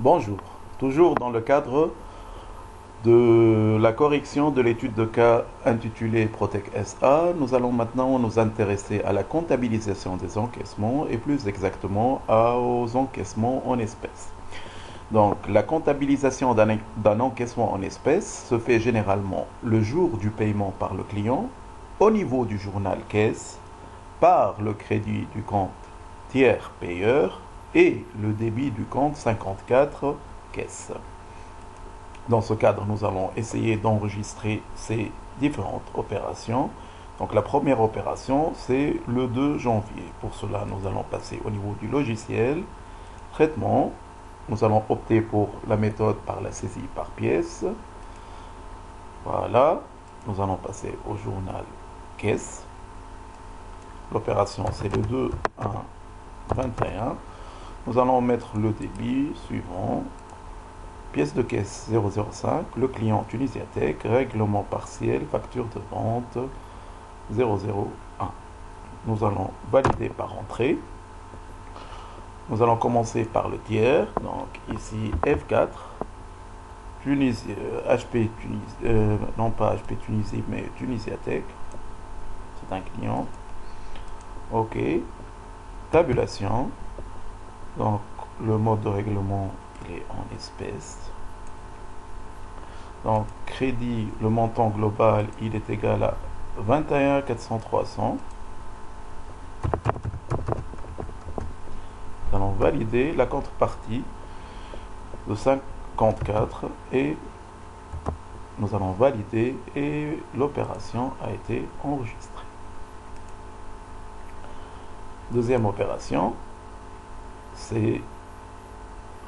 Bonjour, toujours dans le cadre de la correction de l'étude de cas intitulée Protec SA, nous allons maintenant nous intéresser à la comptabilisation des encaissements et plus exactement aux encaissements en espèces. Donc, la comptabilisation d'un encaissement en espèces se fait généralement le jour du paiement par le client, au niveau du journal caisse, par le crédit du compte tiers payeur et le débit du compte 54 caisse. Dans ce cadre, nous allons essayer d'enregistrer ces différentes opérations. Donc la première opération, c'est le 2 janvier. Pour cela, nous allons passer au niveau du logiciel, traitement. Nous allons opter pour la méthode par la saisie par pièce. Voilà. Nous allons passer au journal caisse. L'opération, c'est le 2 1 21. Nous allons mettre le débit suivant. Pièce de caisse 005, le client Tunisiatech, règlement partiel, facture de vente 001. Nous allons valider par entrée. Nous allons commencer par le tiers, donc ici F4, Tunisie, HP Tunisie, non pas HP Tunisie, mais Tunisiatech, c'est un client. OK, tabulation, donc le mode de règlement il est en espèces. Donc, crédit, le montant global, il est égal à 21 400 300. Nous allons valider la contrepartie de 54 et nous allons valider et l'opération a été enregistrée. Deuxième opération, c'est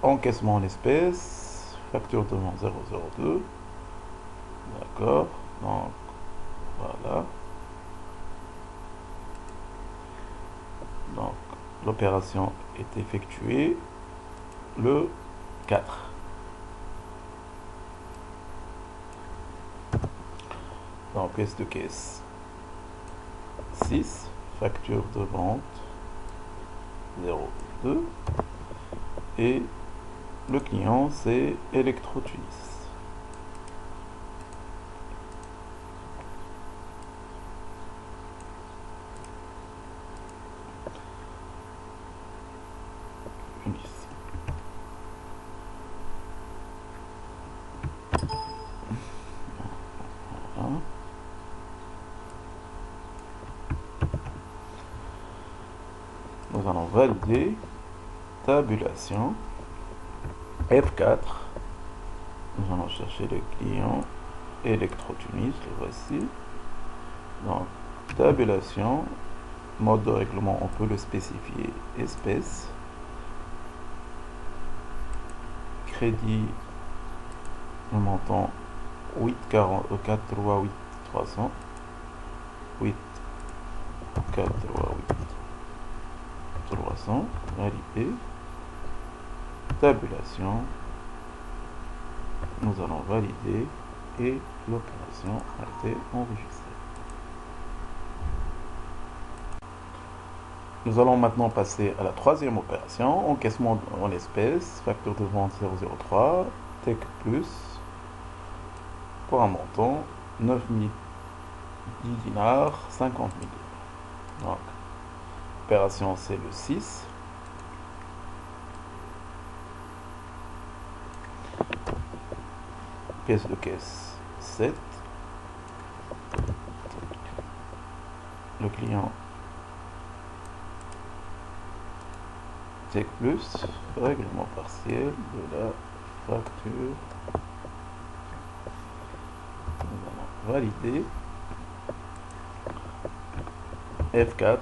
encaissement en espèces, facture de vente 002. D'accord, donc voilà. Donc l'opération est effectuée le 4. Donc pièce de caisse 6, facture de vente 02 et le client c'est Electrotunis. Nous allons valider tabulation F4. Nous allons chercher le client Electrotunis, le voici. Donc tabulation, mode de règlement, on peut le spécifier espèce, crédit, le montant 8,43 300, 8,43 300, validé, tabulation, nous allons valider et l'opération a été enregistrée. Nous allons maintenant passer à la troisième opération, encaissement en espèces, facture de vente 003, Tech Plus, pour un montant 9010 dinars, 50 000. Donc, l'opération c'est le 6. Pièce de caisse 7. Le client Tech Plus, règlement partiel de la facture. Nous allons valider F4.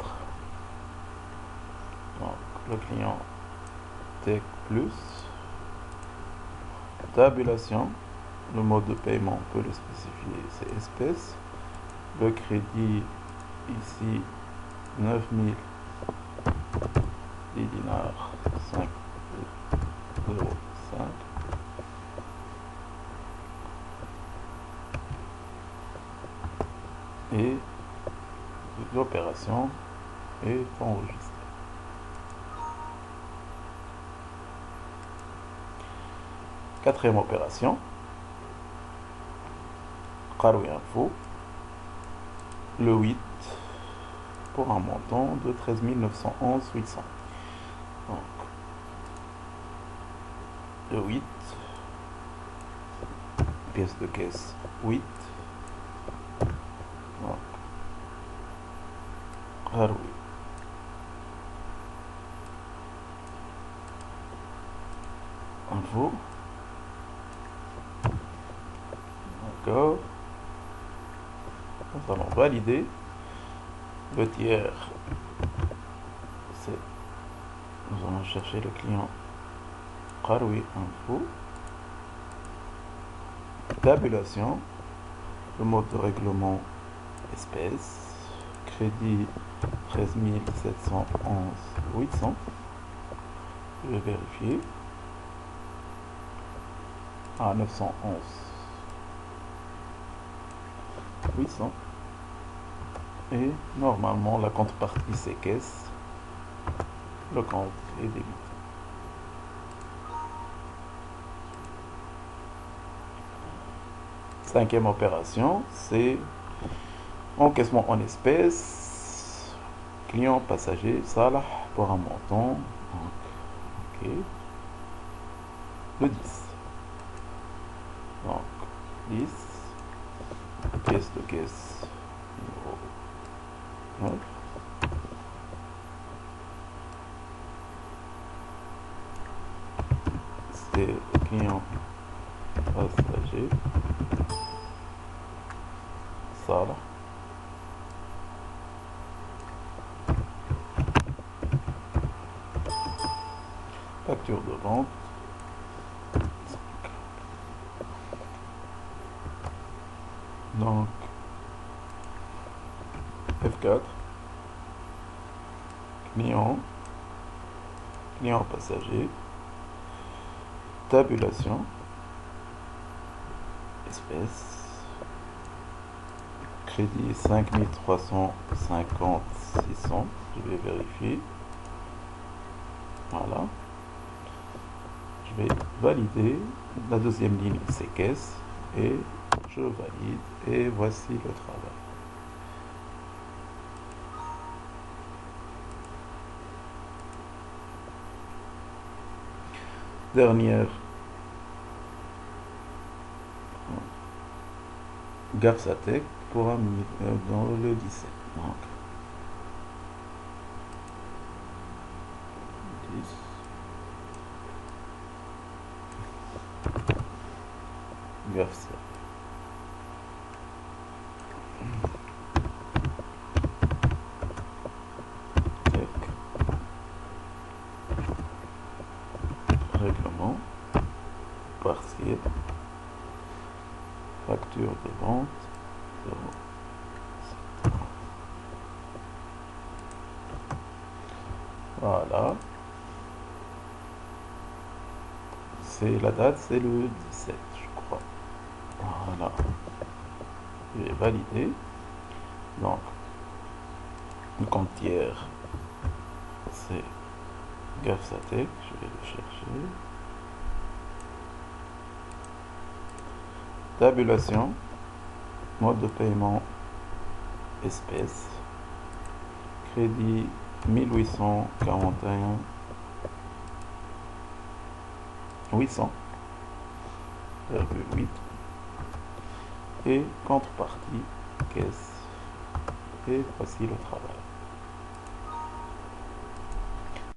Donc, le client Tech Plus, tabulation, le mode de paiement on peut le spécifier, c'est espèce, le crédit ici 9000 dinars 5,05 et l'opération est enregistrée. Quatrième opération. Qaroui Info. Le 8 pour un montant de 13 911,800. Donc, le 8, pièce de caisse 8. Donc, Qaroui Info. D'accord. Nous allons valider. Le tiers, c'est, nous allons chercher le client Qaroui Info. Tabulation, le mode de règlement espèce, crédit 13 711,800. Je vais vérifier. À 911,800. Et normalement, la contrepartie, c'est caisse. Le compte est débité. Cinquième opération, c'est encaissement en espèces. Client passager, Salah, pour un montant. Donc, ok. Le 10. Donc, 10. Pièce de caisse. 9. C'est le client passager Salah. Facture de vente. Donc F4, client passager, tabulation, espèce, crédit 5350,600, je vais vérifier, voilà, je vais valider, la deuxième ligne c'est caisse, et je valide, et voici le travail. Dernière Gafsatec pour un dans le 17. Donc 10 Gafsatec. Règlement partiel, facture de vente 0,7. Voilà, c'est la date, c'est le 17 je crois. Voilà, je vais valider. Donc le compte tiers c'est Gafsatec, je vais le chercher. Tabulation, mode de paiement espèce, crédit 1841,800,8 et contrepartie caisse. Et voici le travail.